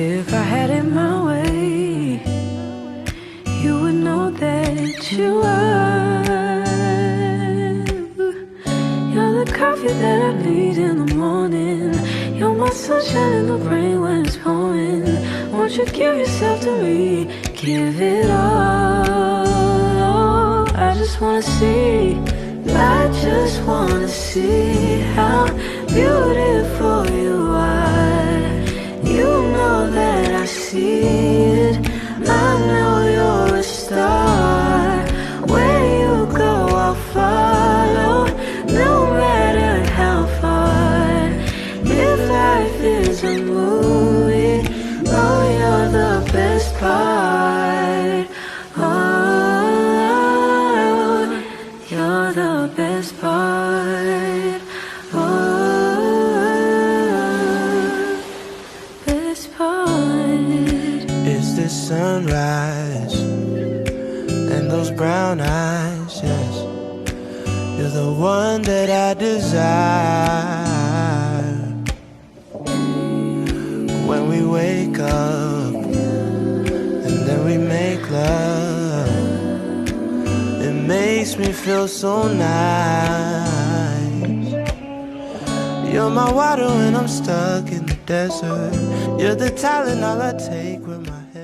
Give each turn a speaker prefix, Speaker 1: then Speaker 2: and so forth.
Speaker 1: If I had it my way, you would know that you are. You're the coffee that I need in the morning. You're my sunshine in the rain when it's pouring. Won't you give yourself to me? Give it all. I just wanna see. I just wanna see how beautiful you are. You know that I see it. I know you're a star. Where you go, I'll follow, no matter how far. If life is a movie, oh, you're the best part. Oh, you're the best part. Oh, best part.
Speaker 2: It's the sunrise and those brown eyes, yes. You're the one that I desire. When we wake up and then we make love, it makes me feel so nice. You're my water when I'm stuck in the desert. You're the talent all I take with my head.